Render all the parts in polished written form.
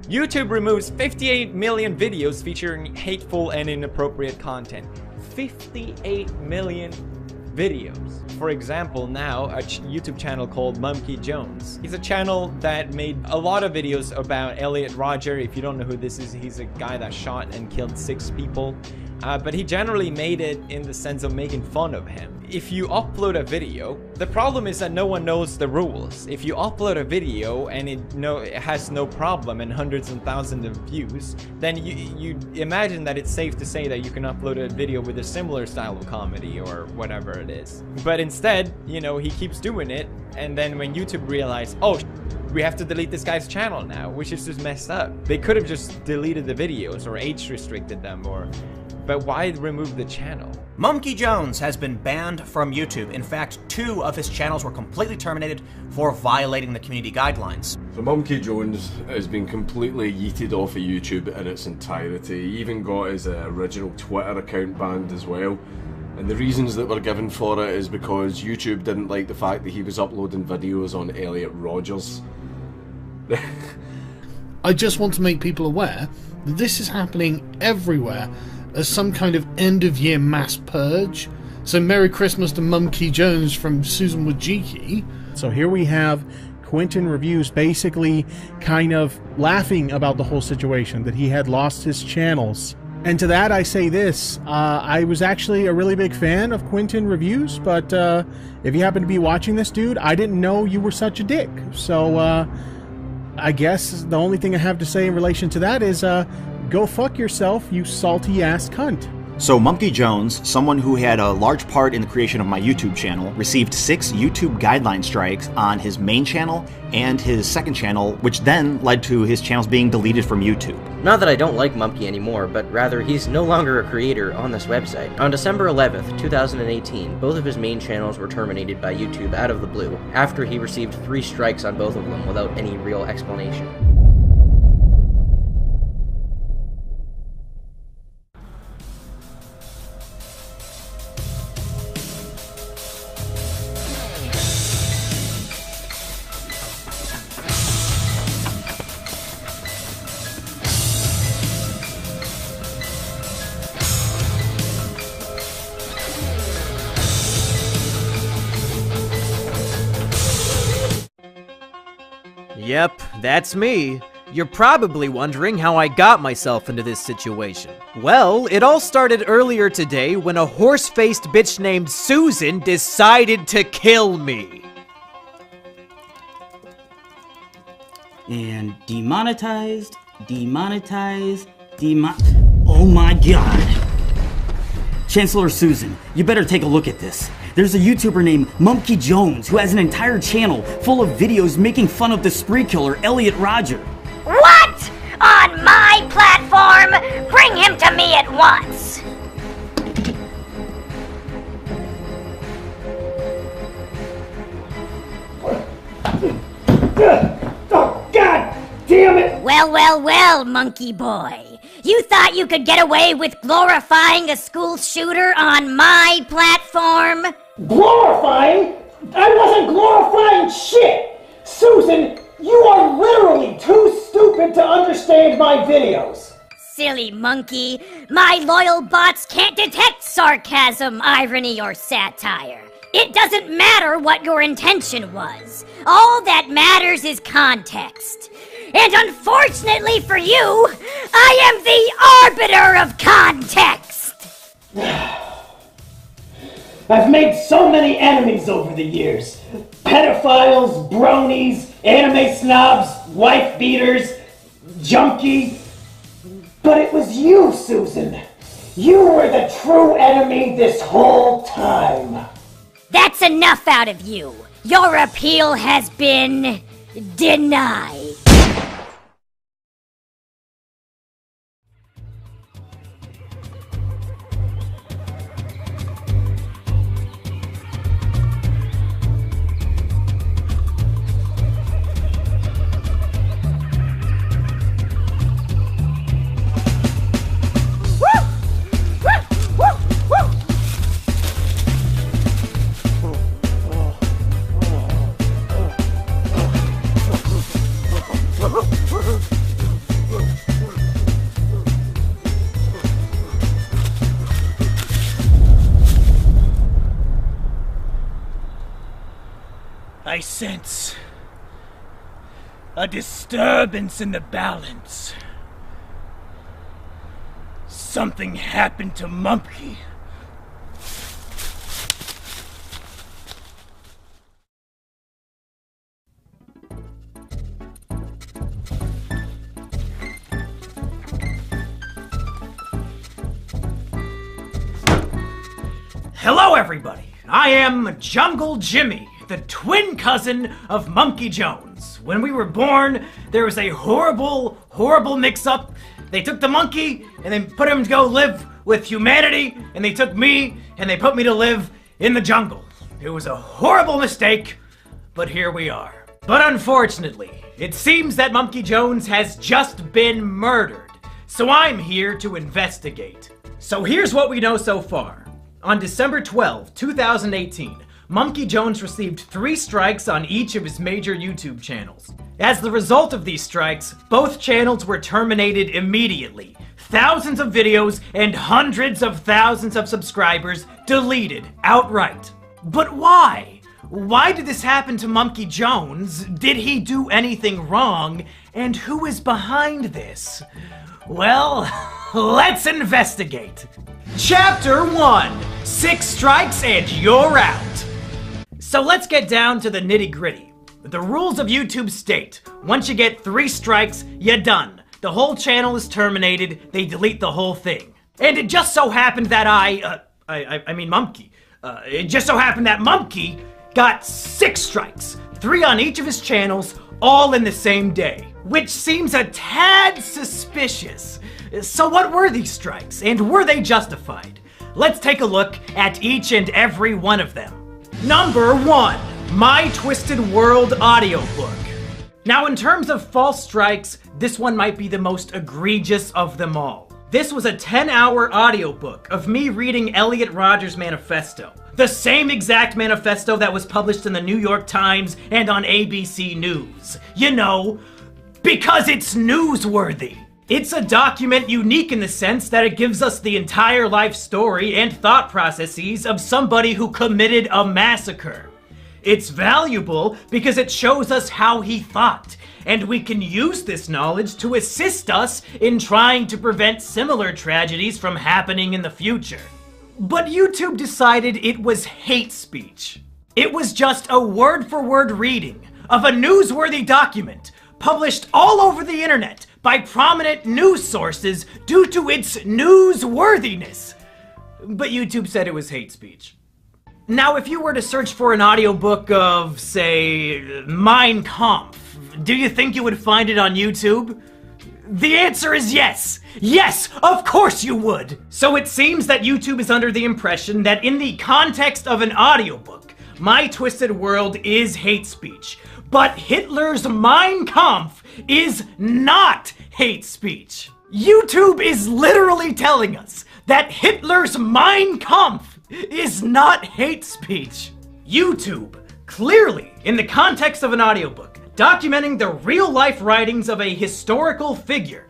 YouTube removes 58 million videos featuring hateful and inappropriate content. 58 million videos. For example, now a YouTube channel called Monkey Jones. He's a channel that made a lot of videos about Elliot Rodger. If you don't know who this is, he's a guy that shot and killed 6 people. But he generally made it in the sense of making fun of him. If you upload a video, the problem is that no one knows the rules. If you upload a video and it has no problem and hundreds and thousands of views, then you imagine that it's safe to say that you can upload a video with a similar style of comedy or whatever it is. But instead, you know, he keeps doing it, and then when YouTube realized, oh, we have to delete this guy's channel now, which is just messed up. They could have just deleted the videos or age restricted them, but why remove the channel? Monkey Jones has been banned from YouTube. In fact, 2 of his channels were completely terminated for violating the community guidelines. So Monkey Jones has been completely yeeted off of YouTube in its entirety. He even got his original Twitter account banned as well. And the reasons that were given for it is because YouTube didn't like the fact that he was uploading videos on Elliot Rodgers. I just want to make people aware that this is happening everywhere as some kind of end-of-year mass purge. So Merry Christmas to Monkey Jones from Susan Wojcicki. So here we have Quentin Reviews basically kind of laughing about the whole situation, that he had lost his channels. And to that I say this, I was actually a really big fan of Quentin Reviews, but if you happen to be watching this, dude, I didn't know you were such a dick. So I guess the only thing I have to say in relation to that is go fuck yourself, you salty ass cunt. So Monkey Jones, someone who had a large part in the creation of my YouTube channel, received 6 YouTube guideline strikes on his main channel and his second channel, which then led to his channels being deleted from YouTube. Not that I don't like Monkey anymore, but rather he's no longer a creator on this website. On December 11th, 2018, both of his main channels were terminated by YouTube out of the blue, after he received 3 strikes on both of them without any real explanation. Yep, that's me. You're probably wondering how I got myself into this situation. Well, it all started earlier today when a horse-faced bitch named Susan decided to kill me. And demonetized, oh my god. Chancellor Susan, you better take a look at this. There's a YouTuber named Monkey Jones who has an entire channel full of videos making fun of the spree killer Elliot Rodger. What? On my platform? Bring him to me at once! Oh, God damn it! Well, monkey boy. You thought you could get away with glorifying a school shooter on my platform? Glorifying? I wasn't glorifying shit! Susan, you are literally too stupid to understand my videos. Silly monkey. My loyal bots can't detect sarcasm, irony, or satire. It doesn't matter what your intention was. All that matters is context. And unfortunately for you, I am the arbiter of context! I've made so many enemies over the years. Pedophiles, bronies, anime snobs, wife beaters, junkie. But it was you, Susan. You were the true enemy this whole time. That's enough out of you. Your appeal has been denied. I sense a disturbance in the balance. Something happened to Mumpy. Hello, everybody. I am Jungle Jimmy, the twin cousin of Monkey Jones. When we were born, there was a horrible mix-up. They took the monkey and they put him to go live with humanity, and they took me and they put me to live in the jungle. It was a horrible mistake, but here we are. But unfortunately, it seems that Monkey Jones has just been murdered, so I'm here to investigate. So here's what we know so far. On December 12, 2018, Monkey Jones received 3 strikes on each of his major YouTube channels. As the result of these strikes, both channels were terminated immediately. Thousands of videos and hundreds of thousands of subscribers deleted outright. But why? Why did this happen to Monkey Jones? Did he do anything wrong? And who is behind this? Well, let's investigate. Chapter 1, 6 strikes and you're out. So let's get down to the nitty-gritty. The rules of YouTube state, once you get 3 strikes, you're done. The whole channel is terminated, they delete the whole thing. And it just so happened that Monkey. It just so happened that Monkey got 6 strikes, 3 on each of his channels, all in the same day. Which seems a tad suspicious. So what were these strikes, and were they justified? Let's take a look at each and every one of them. Number 1, My Twisted World audiobook. Now in terms of false strikes, this one might be the most egregious of them all. This was a 10-hour audiobook of me reading Elliot Rodgers' manifesto. The same exact manifesto that was published in the New York Times and on ABC News. You know, because it's newsworthy. It's a document unique in the sense that it gives us the entire life story and thought processes of somebody who committed a massacre. It's valuable because it shows us how he thought, and we can use this knowledge to assist us in trying to prevent similar tragedies from happening in the future. But YouTube decided it was hate speech. It was just a word-for-word reading of a newsworthy document published all over the internet by prominent news sources due to its newsworthiness. But YouTube said it was hate speech. Now, if you were to search for an audiobook of, say, Mein Kampf, do you think you would find it on YouTube? The answer is yes! Yes, of course you would! So it seems that YouTube is under the impression that in the context of an audiobook, My Twisted World is hate speech. But Hitler's Mein Kampf is not hate speech. YouTube is literally telling us that Hitler's Mein Kampf is not hate speech. YouTube, clearly, in the context of an audiobook, documenting the real-life writings of a historical figure,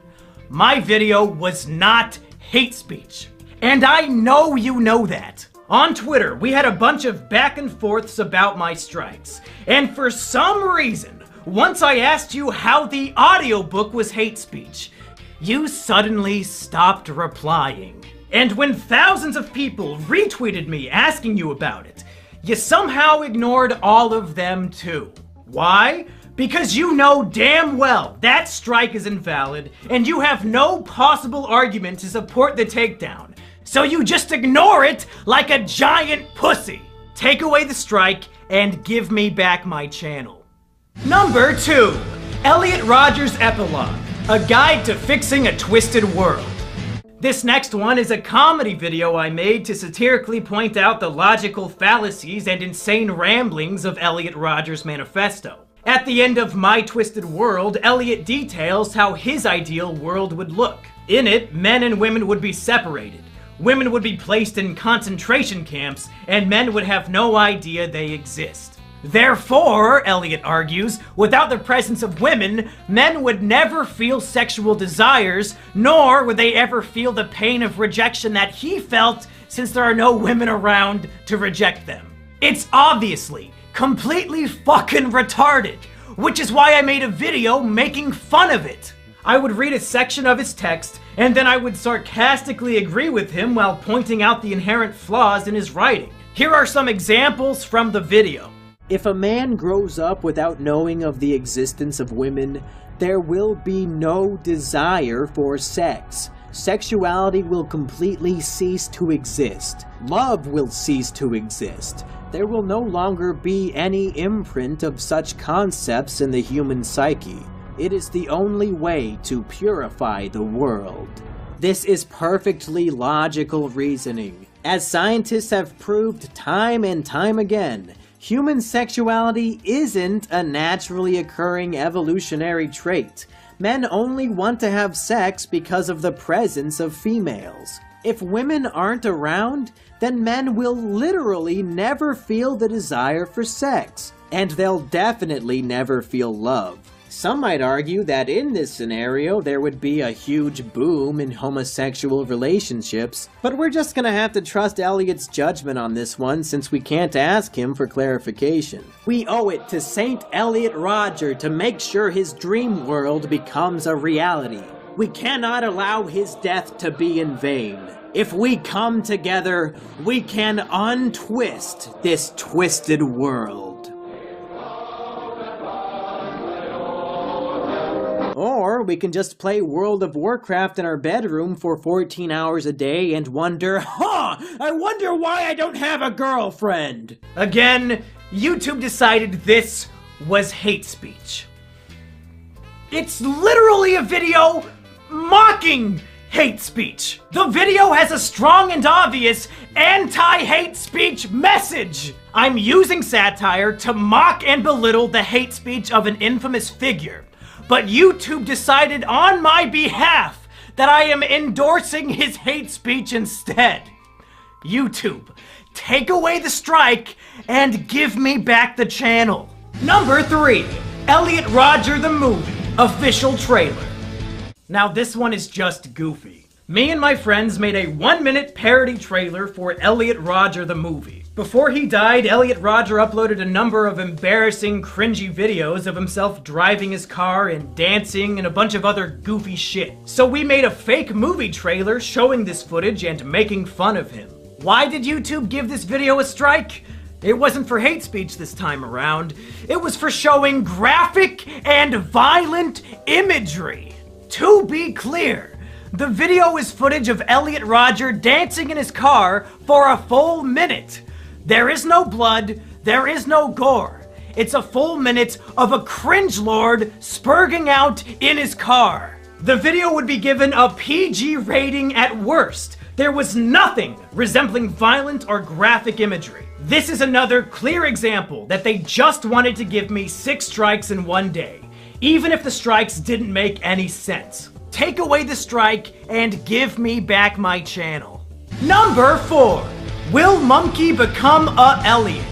my video was not hate speech. And I know you know that. On Twitter, we had a bunch of back and forths about my strikes. And for some reason, once I asked you how the audiobook was hate speech, you suddenly stopped replying. And when thousands of people retweeted me asking you about it, you somehow ignored all of them too. Why? Because you know damn well that strike is invalid, and you have no possible argument to support the takedown. So you just ignore it like a giant pussy. Take away the strike and give me back my channel. Number 2, Elliot Rodgers' Epilogue, a guide to fixing a twisted world. This next one is a comedy video I made to satirically point out the logical fallacies and insane ramblings of Elliot Rodgers' manifesto. At the end of My Twisted World, Elliot details how his ideal world would look. In it, men and women would be separated. Women would be placed in concentration camps, and men would have no idea they exist. Therefore, Elliot argues, without the presence of women, men would never feel sexual desires, nor would they ever feel the pain of rejection that he felt since there are no women around to reject them. It's obviously completely fucking retarded, which is why I made a video making fun of it. I would read a section of his text, and then I would sarcastically agree with him while pointing out the inherent flaws in his writing. Here are some examples from the video. If a man grows up without knowing of the existence of women, there will be no desire for sex. Sexuality will completely cease to exist. Love will cease to exist. There will no longer be any imprint of such concepts in the human psyche. It is the only way to purify the world. This is perfectly logical reasoning. As scientists have proved time and time again, human sexuality isn't a naturally occurring evolutionary trait. Men only want to have sex because of the presence of females. If women aren't around, then men will literally never feel the desire for sex, and they'll definitely never feel love. Some might argue that in this scenario there would be a huge boom in homosexual relationships, but we're just gonna have to trust Elliot's judgment on this one since we can't ask him for clarification. We owe it to Saint Elliot Rodger to make sure his dream world becomes a reality. We cannot allow his death to be in vain. If we come together, we can untwist this twisted world. Or we can just play World of Warcraft in our bedroom for 14 hours a day and wonder, I wonder why I don't have a girlfriend. Again, YouTube decided this was hate speech. It's literally a video mocking hate speech. The video has a strong and obvious anti-hate speech message. I'm using satire to mock and belittle the hate speech of an infamous figure. But YouTube decided on my behalf that I am endorsing his hate speech instead. YouTube, take away the strike and give me back the channel. Number 3, Elliot Rodger the Movie, official trailer. Now this one is just goofy. Me and my friends made a 1-minute parody trailer for Elliot Rodger the Movie. Before he died, Elliot Rodger uploaded a number of embarrassing, cringy videos of himself driving his car and dancing and a bunch of other goofy shit. So we made a fake movie trailer showing this footage and making fun of him. Why did YouTube give this video a strike? It wasn't for hate speech this time around. It was for showing graphic and violent imagery. To be clear, the video is footage of Elliot Rodger dancing in his car for a full minute. There is no blood, there is no gore. It's a full minute of a cringelord spurging out in his car. The video would be given a PG rating at worst. There was nothing resembling violent or graphic imagery. This is another clear example that they just wanted to give me 6 strikes in one day, even if the strikes didn't make any sense. Take away the strike and give me back my channel. Number 4. Will Mumkey become a Elliot?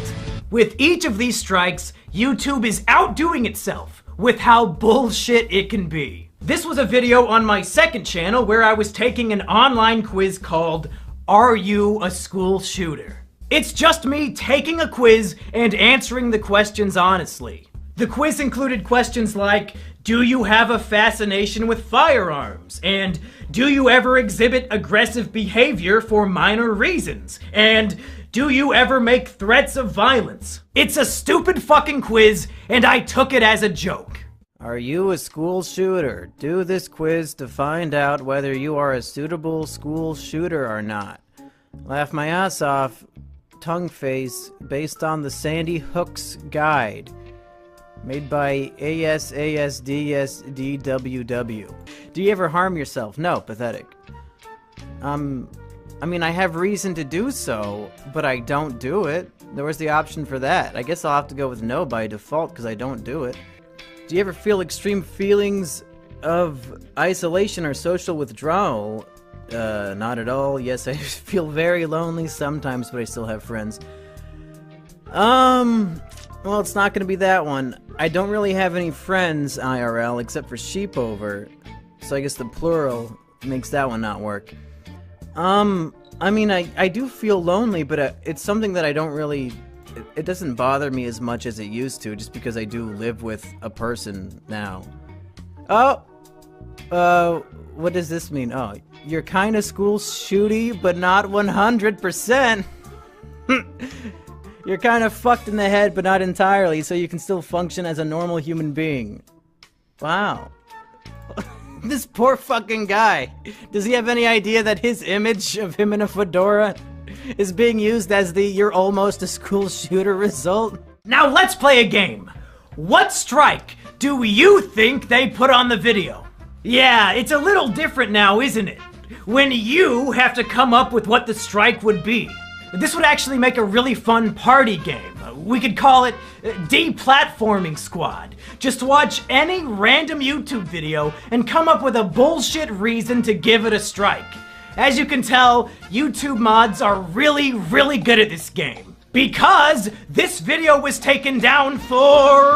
With each of these strikes, YouTube is outdoing itself with how bullshit it can be. This was a video on my second channel where I was taking an online quiz called, Are You a School Shooter? It's just me taking a quiz and answering the questions honestly. The quiz included questions like, do you have a fascination with firearms? And do you ever exhibit aggressive behavior for minor reasons? And do you ever make threats of violence? It's a stupid fucking quiz, and I took it as a joke. Are you a school shooter? Do this quiz to find out whether you are a suitable school shooter or not. Laugh my ass off, tongue face, based on the Sandy Hook's guide. Made by ASASDSDWW. Do you ever harm yourself? No, pathetic. I mean, I have reason to do so, but I don't do it. There was the option for that. I guess I'll have to go with no by default because I don't do it. Do you ever feel extreme feelings of isolation or social withdrawal? Not at all. Yes, I feel very lonely sometimes, but I still have friends. Well, it's not gonna be that one. I don't really have any friends IRL except for Sheepover, so I guess the plural makes that one not work. I mean, I do feel lonely, but it's something that I don't really it doesn't bother me as much as it used to, just because I do live with a person now. Oh! What does this mean? Oh, you're kinda school shooty, but not 100%. You're kinda fucked in the head, but not entirely, so you can still function as a normal human being. Wow. This poor fucking guy. Does he have any idea that his image of him in a fedora is being used as the "you're almost a school shooter" result? Now let's play a game. What strike do you think they put on the video? Yeah, it's a little different now, isn't it? When you have to come up with what the strike would be. This would actually make a really fun party game. We could call it Deplatforming Squad. Just watch any random YouTube video and come up with a bullshit reason to give it a strike. As you can tell, YouTube mods are really, really good at this game. Because this video was taken down for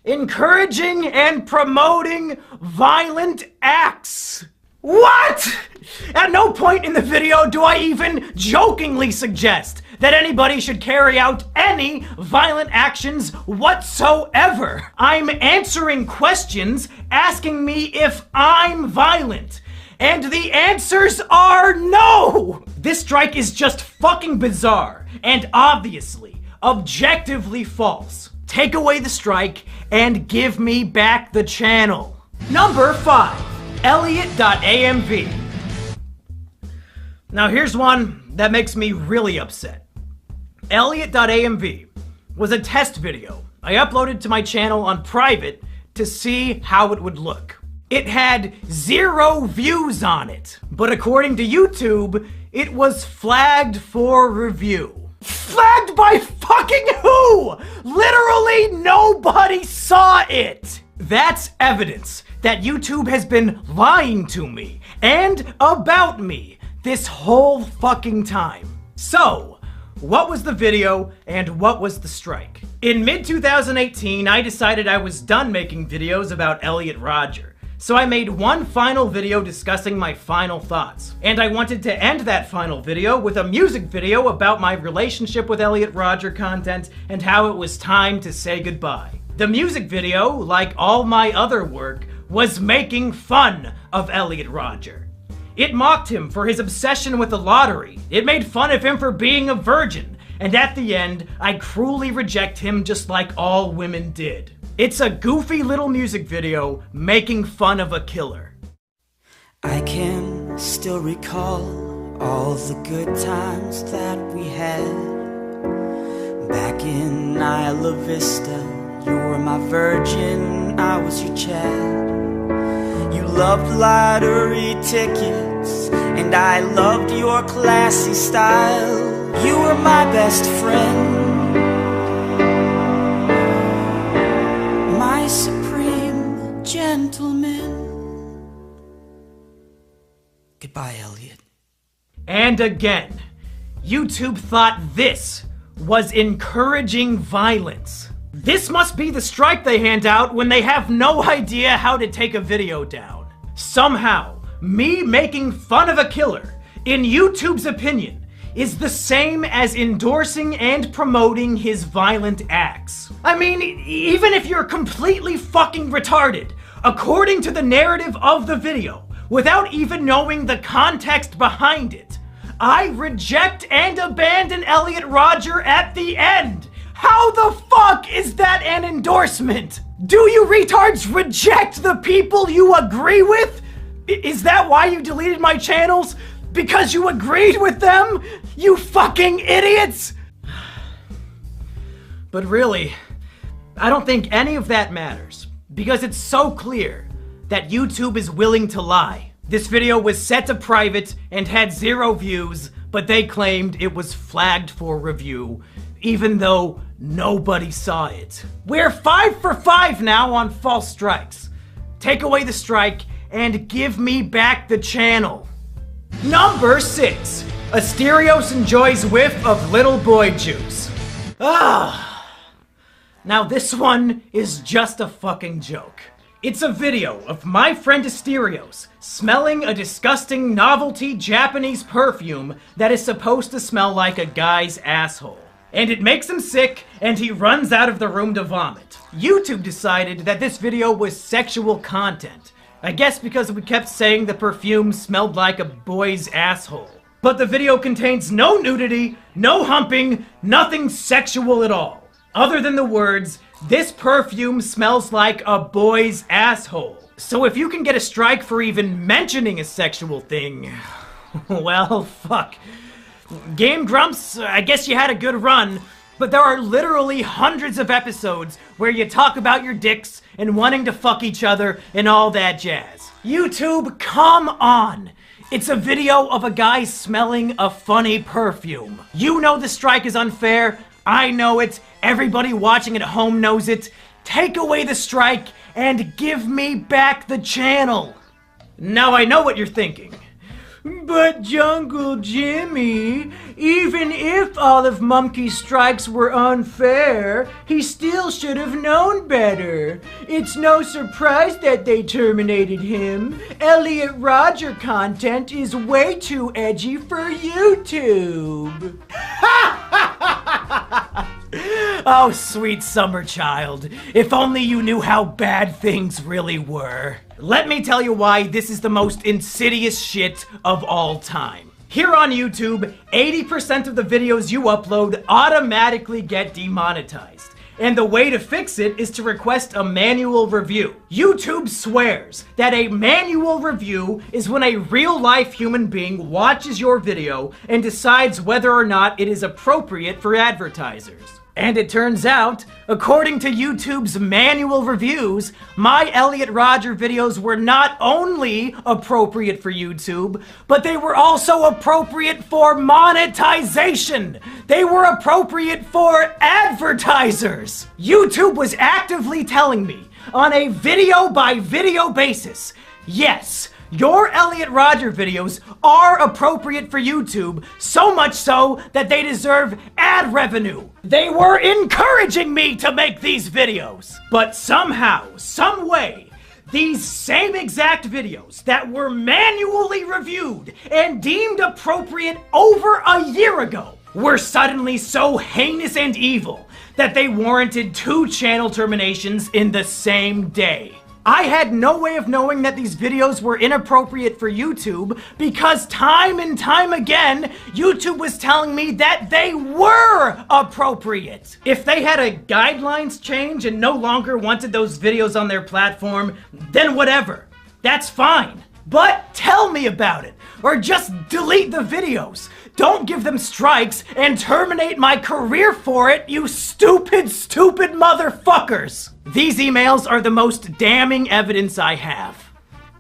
encouraging and promoting violent acts. What? At no point in the video do I even jokingly suggest that anybody should carry out any violent actions whatsoever. I'm answering questions asking me if I'm violent. And the answers are no! This strike is just fucking bizarre and obviously, objectively false. Take away the strike and give me back the channel. Number 5. Elliot.amv. Now here's one that makes me really upset. Elliot.amv was a test video I uploaded to my channel on private to see how it would look. It had 0 views on it, but according to YouTube, it was flagged for review. Flagged by fucking who? Literally nobody saw it! That's evidence that YouTube has been lying to me and about me this whole fucking time. So, what was the video and what was the strike? In mid-2018, I decided I was done making videos about Elliot Rodger. So I made one final video discussing my final thoughts. And I wanted to end that final video with a music video about my relationship with Elliot Rodger content and how it was time to say goodbye. The music video, like all my other work, was making fun of Elliot Rodger. It mocked him for his obsession with the lottery. It made fun of him for being a virgin. And at the end, I cruelly reject him just like all women did. It's a goofy little music video making fun of a killer. I can still recall all the good times that we had. Back in Isla Vista, you were my virgin, I was your Chad. You loved lottery tickets, and I loved your classy style. You were my best friend, my supreme gentleman. Goodbye, Elliot. And again, YouTube thought this was encouraging violence. This must be the strike they hand out when they have no idea how to take a video down. Somehow, me making fun of a killer, in YouTube's opinion, is the same as endorsing and promoting his violent acts. I mean, even if you're completely fucking retarded, according to the narrative of the video, without even knowing the context behind it, I reject and abandon Elliot Rodger at the end. How the fuck is that an endorsement? Do you retards reject the people you agree with? Is that why you deleted my channels? Because you agreed with them? You fucking idiots! But really, I don't think any of that matters, because it's so clear that YouTube is willing to lie. This video was set to private and had 0 views, but they claimed it was flagged for review, even though nobody saw it. We're 5 for 5 now on false strikes. Take away the strike and give me back the channel. Number 6. Asterios enjoys whiff of little boy juice. Now this one is just a fucking joke. It's a video of my friend Asterios smelling a disgusting novelty Japanese perfume that is supposed to smell like a guy's asshole. And it makes him sick, and he runs out of the room to vomit. YouTube decided that this video was sexual content. I guess because we kept saying the perfume smelled like a boy's asshole. But the video contains no nudity, no humping, nothing sexual at all. Other than the words, "This perfume smells like a boy's asshole." So if you can get a strike for even mentioning a sexual thing, well, fuck. Game Grumps, I guess you had a good run, but there are literally hundreds of episodes where you talk about your dicks and wanting to fuck each other and all that jazz. YouTube, come on! It's a video of a guy smelling a funny perfume. You know the strike is unfair. I know it. Everybody watching at home knows it. Take away the strike and give me back the channel. Now I know what you're thinking. But Jungle Jimmy, even if all of Mumkey's strikes were unfair, he still should have known better. It's no surprise that they terminated him. Elliot Rodger content is way too edgy for YouTube. Oh, sweet summer child. If only you knew how bad things really were. Let me tell you why this is the most insidious shit of all time. Here on YouTube, 80% of the videos you upload automatically get demonetized. And the way to fix it is to request a manual review. YouTube swears that a manual review is when a real-life human being watches your video and decides whether or not it is appropriate for advertisers. And it turns out, according to YouTube's manual reviews, my Elliot Rodger videos were not only appropriate for YouTube, but they were also appropriate for monetization. They were appropriate for advertisers. YouTube was actively telling me on a video-by-video basis, yes, your Elliot Rodger videos are appropriate for YouTube, so much so that they deserve ad revenue. They were encouraging me to make these videos. But somehow, some way, these same exact videos that were manually reviewed and deemed appropriate over a year ago were suddenly so heinous and evil that they warranted 2 channel terminations in the same day. I had no way of knowing that these videos were inappropriate for YouTube because time and time again, YouTube was telling me that they were appropriate. If they had a guidelines change and no longer wanted those videos on their platform, then whatever. That's fine. But tell me about it, or just delete the videos. Don't give them strikes and terminate my career for it, you stupid, stupid motherfuckers! These emails are the most damning evidence I have.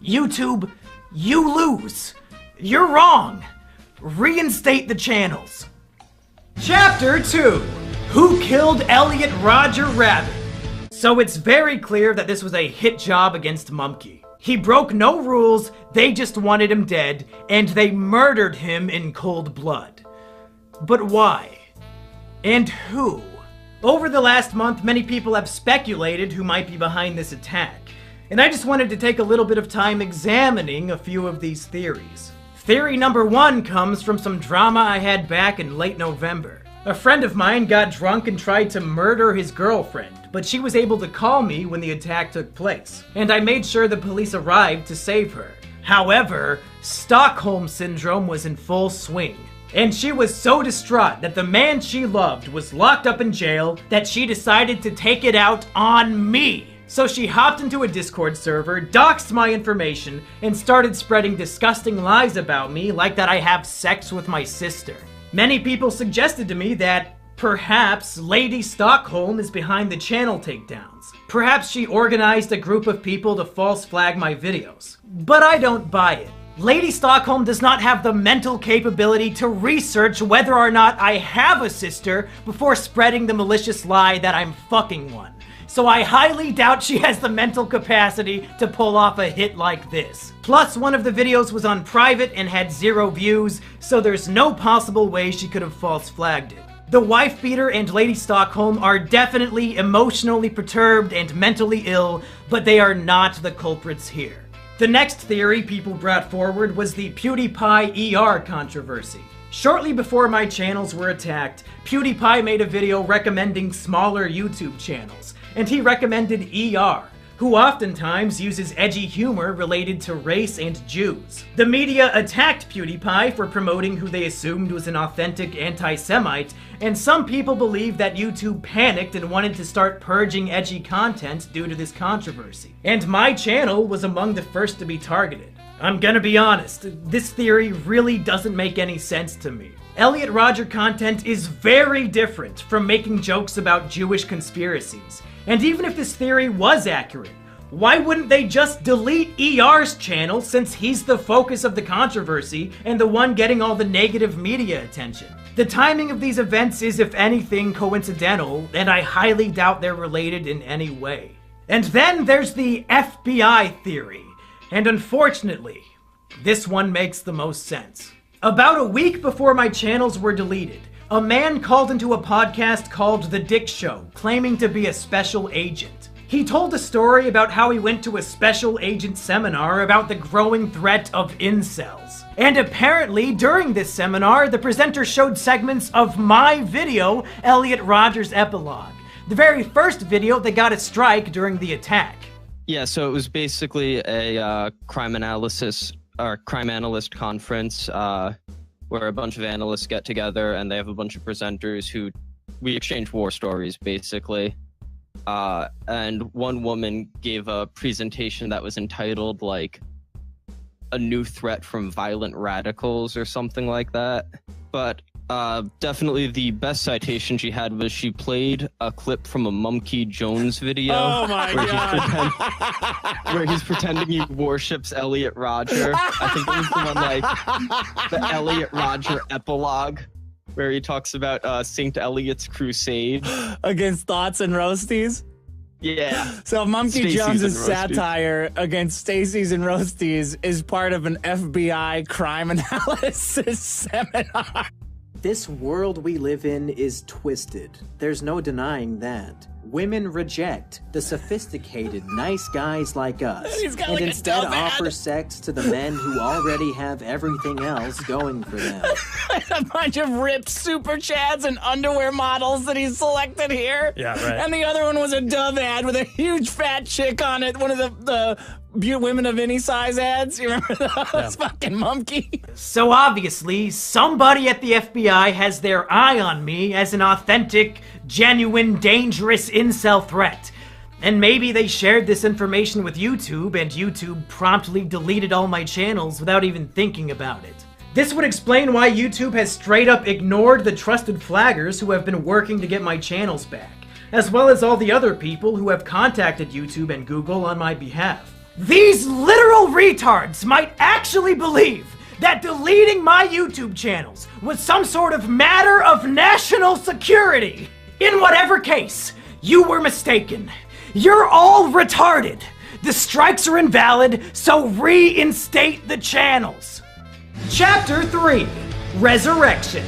YouTube, you lose. You're wrong. Reinstate the channels. Chapter 2. Who Killed Elliot Rodger Rabbit? So it's very clear that this was a hit job against Mumkey. He broke no rules, they just wanted him dead, and they murdered him in cold blood. But why? And who? Over the last month, many people have speculated who might be behind this attack, and I just wanted to take a little bit of time examining a few of these theories. Theory number 1 comes from some drama I had back in late November. A friend of mine got drunk and tried to murder his girlfriend, but she was able to call me when the attack took place, and I made sure the police arrived to save her. However, Stockholm Syndrome was in full swing, and she was so distraught that the man she loved was locked up in jail that she decided to take it out on me. So she hopped into a Discord server, doxed my information, and started spreading disgusting lies about me, like that I have sex with my sister. Many people suggested to me that perhaps Lady Stockholm is behind the channel takedowns. Perhaps she organized a group of people to false flag my videos. But I don't buy it. Lady Stockholm does not have the mental capability to research whether or not I have a sister before spreading the malicious lie that I'm fucking one. So I highly doubt she has the mental capacity to pull off a hit like this. Plus, one of the videos was on private and had 0 views, so there's no possible way she could have false flagged it. The wife beater and Lady Stockholm are definitely emotionally perturbed and mentally ill, but they are not the culprits here. The next theory people brought forward was the PewDiePie ER controversy. Shortly before my channels were attacked, PewDiePie made a video recommending smaller YouTube channels, and he recommended ER, who oftentimes uses edgy humor related to race and Jews. The media attacked PewDiePie for promoting who they assumed was an authentic anti-Semite, and some people believe that YouTube panicked and wanted to start purging edgy content due to this controversy. And my channel was among the first to be targeted. I'm gonna be honest, this theory really doesn't make any sense to me. Elliot Rodger content is very different from making jokes about Jewish conspiracies. And even if this theory was accurate, why wouldn't they just delete ER's channel since he's the focus of the controversy and the one getting all the negative media attention? The timing of these events is, if anything, coincidental, and I highly doubt they're related in any way. And then there's the FBI theory, and unfortunately, this one makes the most sense. About a week before my channels were deleted, a man called into a podcast called The Dick Show, claiming to be a special agent. He told a story about how he went to a special agent seminar about the growing threat of incels. And apparently, during this seminar, the presenter showed segments of my video, Elliot Rodger's Epilogue, the very first video that got a strike during the attack. Yeah, so it was basically a crime analyst conference, where a bunch of analysts get together and they have a bunch of presenters who we exchange war stories, basically. And one woman gave a presentation that was entitled, like, A New Threat from Violent Radicals or something like that. But definitely the best citation she had was she played a clip from a Mumkey Jones video. Oh my God. Where he's pretending he worships Elliot Rodger. I think it was the one, like, the Elliot Rodger epilogue, where he talks about St. Elliot's crusade. Against thoughts and roasties? Yeah. So Mumkey Stacey's Jones's and roasties. satire against Stacey's and Roasties is part of an FBI crime analysis seminar. This world we live in is twisted. There's no denying that. Women reject the sophisticated, nice guys like us, He's got and like a instead dumb ad. offer sex to the men who already have everything else going for them. A bunch of ripped super chads and underwear models that he's selected here. Yeah, right. And the other one was a Dove ad with a huge fat chick on it. One of the women of any size ads. You remember those? Fucking Mumkey. So obviously, somebody at the FBI has their eye on me as an authentic, genuine, dangerous incel threat. And maybe they shared this information with YouTube, and YouTube promptly deleted all my channels without even thinking about it. This would explain why YouTube has straight up ignored the trusted flaggers who have been working to get my channels back, as well as all the other people who have contacted YouTube and Google on my behalf. These literal retards might actually believe that deleting my YouTube channels was some sort of matter of national security. In whatever case, you were mistaken. You're all retarded. The strikes are invalid, so reinstate the channels. Chapter 3, Resurrection.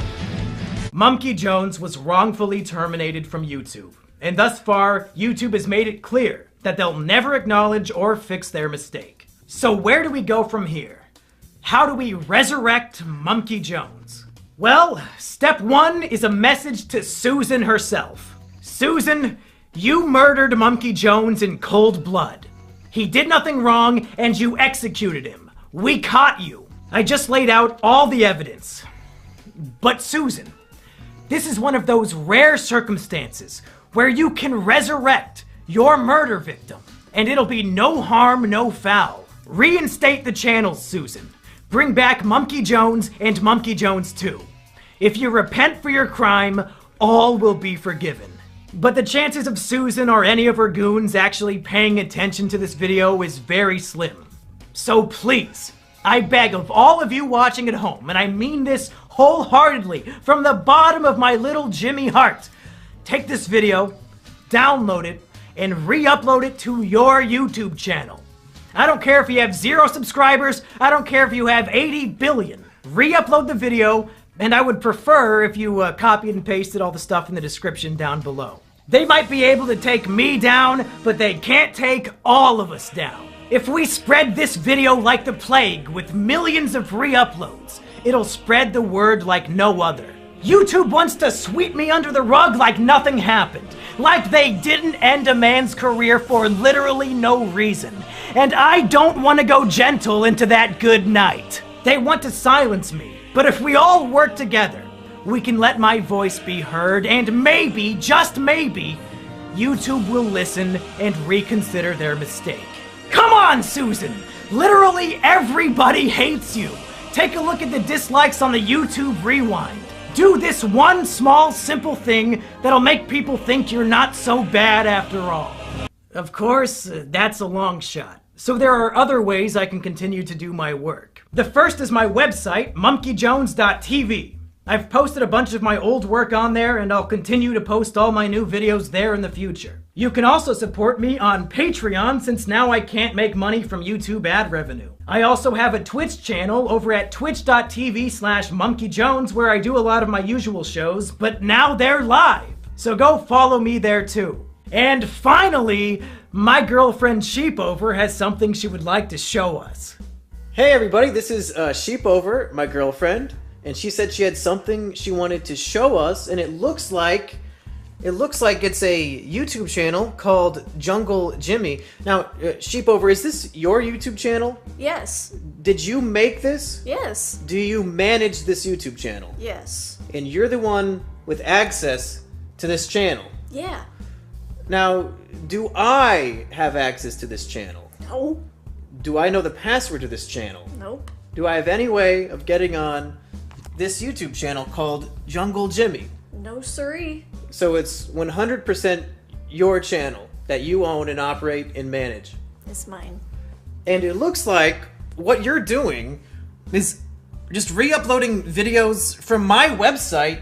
Mumkey Jones was wrongfully terminated from YouTube, and thus far, YouTube has made it clear that they'll never acknowledge or fix their mistake. So where do we go from here? How do we resurrect Mumkey Jones? Well, step 1 is a message to Susan herself. Susan, you murdered Mumkey Jones in cold blood. He did nothing wrong, and you executed him. We caught you. I just laid out all the evidence. But Susan, this is one of those rare circumstances where you can resurrect your murder victim, and it'll be no harm, no foul. Reinstate the channels, Susan. Bring back Mumkey Jones and Mumkey Jones 2. If you repent for your crime, all will be forgiven. But the chances of Susan or any of her goons actually paying attention to this video is very slim. So please, I beg of all of you watching at home, and I mean this wholeheartedly from the bottom of my little Jimmy heart, take this video, download it, and re-upload it to your YouTube channel. I don't care if you have 0 subscribers, I don't care if you have 80 billion. Re-upload the video And I would prefer if you copied and pasted all the stuff in the description down below. They might be able to take me down, but they can't take all of us down. If we spread this video like the plague with millions of re-uploads, it'll spread the word like no other. YouTube wants to sweep me under the rug like nothing happened. Like they didn't end a man's career for literally no reason. And I don't want to go gentle into that good night. They want to silence me. But if we all work together, we can let my voice be heard, and maybe, just maybe, YouTube will listen and reconsider their mistake. Come on, Susan! Literally everybody hates you! Take a look at the dislikes on the YouTube Rewind. Do this one small, simple thing that'll make people think you're not so bad after all. Of course, that's a long shot. So there are other ways I can continue to do my work. The first is my website, monkeyjones.tv. I've posted a bunch of my old work on there, and I'll continue to post all my new videos there in the future. You can also support me on Patreon, since now I can't make money from YouTube ad revenue. I also have a Twitch channel over at twitch.tv/monkeyjones where I do a lot of my usual shows, but now they're live. So go follow me there too. And finally, my girlfriend Sheepover has something she would like to show us. Hey everybody, this is Sheepover, my girlfriend, and she said she had something she wanted to show us, and it looks like it's a YouTube channel called Jungle Jimmy. Now, Sheepover, is this your YouTube channel? Yes. Did you make this? Yes. Do you manage this YouTube channel? Yes. And you're the one with access to this channel? Yeah. Now, do I have access to this channel? No. Do I know the password to this channel? Nope. Do I have any way of getting on this YouTube channel called Jungle Jimmy? No siree. So it's 100% your channel that you own and operate and manage. It's mine. And it looks like what you're doing is just re-uploading videos from my website,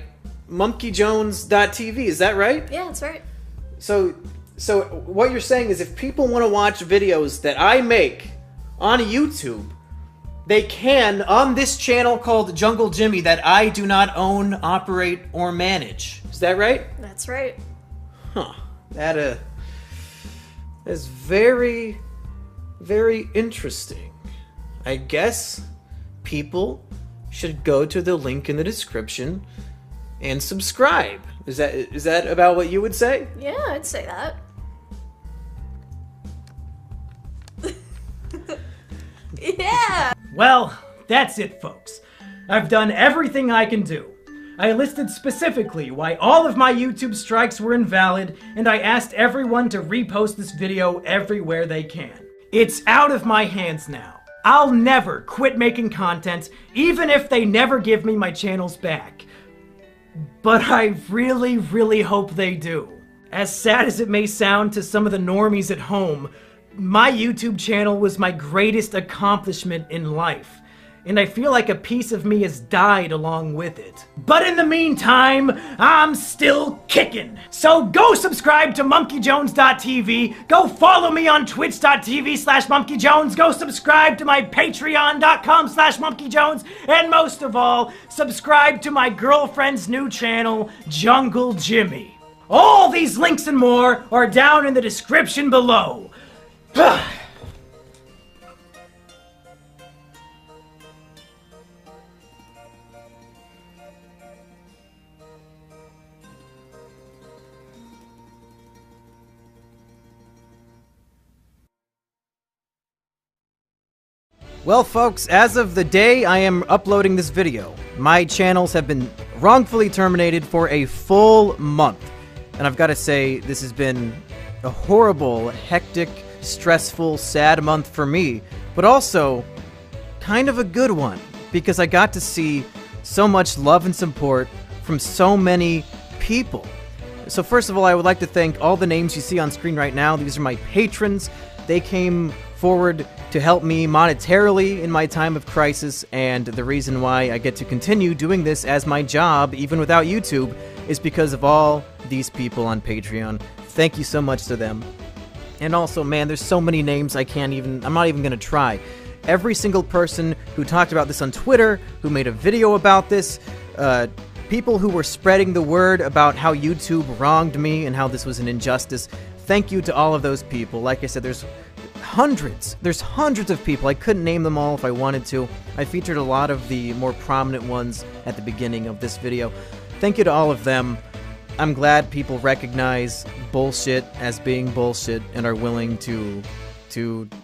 monkeyjones.tv. Is that right? Yeah, that's right. So what you're saying is if people want to watch videos that I make on YouTube, they can on this channel called Jungle Jimmy that I do not own, operate, or manage. Is that right? That's right. Huh. That is very, very interesting. I guess people should go to the link in the description and subscribe. Is that about what you would say? Yeah, I'd say that. Yeah! Well, that's it, folks. I've done everything I can do. I listed specifically why all of my YouTube strikes were invalid, and I asked everyone to repost this video everywhere they can. It's out of my hands now. I'll never quit making content, even if they never give me my channels back. But I really, really hope they do. As sad as it may sound to some of the normies at home, my YouTube channel was my greatest accomplishment in life. And I feel like a piece of me has died along with it. But in the meantime, I'm still kicking. So go subscribe to monkeyjones.tv, go follow me on twitch.tv/monkeyjones, go subscribe to my patreon.com/monkeyjones, and most of all, subscribe to my girlfriend's new channel, Jungle Jimmy. All these links and more are down in the description below. Well, folks, as of the day I am uploading this video, my channels have been wrongfully terminated for a full month. And I've got to say, this has been a horrible, hectic, stressful, sad month for me, but also kind of a good one, because I got to see so much love and support from so many people. So first of all, I would like to thank all the names you see on screen right now. These are my patrons. They came forward to help me monetarily in my time of crisis, and the reason why I get to continue doing this as my job, even without YouTube, is because of all these people on Patreon. Thank you so much to them. And also, man, there's so many names I'm not even gonna try. every single person who talked about this on Twitter, who made a video about this, people who were spreading the word about how YouTube wronged me and how this was an injustice. Thank you to all of those people. Like I said, there's hundreds of people. I couldn't name them all if I wanted to. I featured a lot of the more prominent ones at the beginning of this video. Thank you to all of them. I'm glad people recognize bullshit as being bullshit and are willing to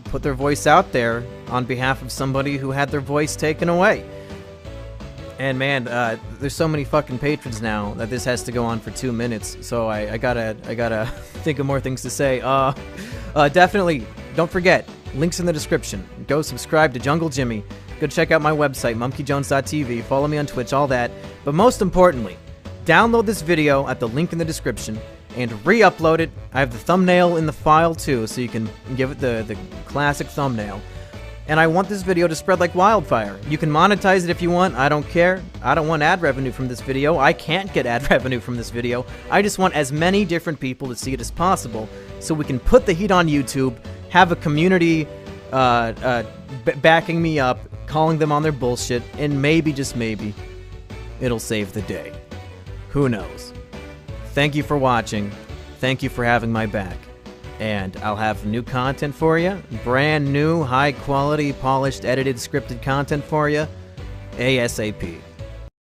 put their voice out there on behalf of somebody who had their voice taken away. And man, there's so many fucking patrons now that this has to go on for 2 minutes, so I gotta think of more things to say. Definitely, don't forget, links in the description. Go subscribe to Jungle Jimmy. Go check out my website, monkeyjones.tv. Follow me on Twitch, all that. But most importantly, download this video at the link in the description and re-upload it. I have the thumbnail in the file too, so you can give it the classic thumbnail. And I want this video to spread like wildfire. You can monetize it if you want, I don't care. I don't want ad revenue from this video. I can't get ad revenue from this video. I just want as many different people to see it as possible, so we can put the heat on YouTube, have a community backing me up, calling them on their bullshit, and maybe, just maybe, it'll save the day. Who knows? Thank you for watching. Thank you for having my back. And I'll have new content for you. Brand new, high quality, polished, edited, scripted content for you. ASAP.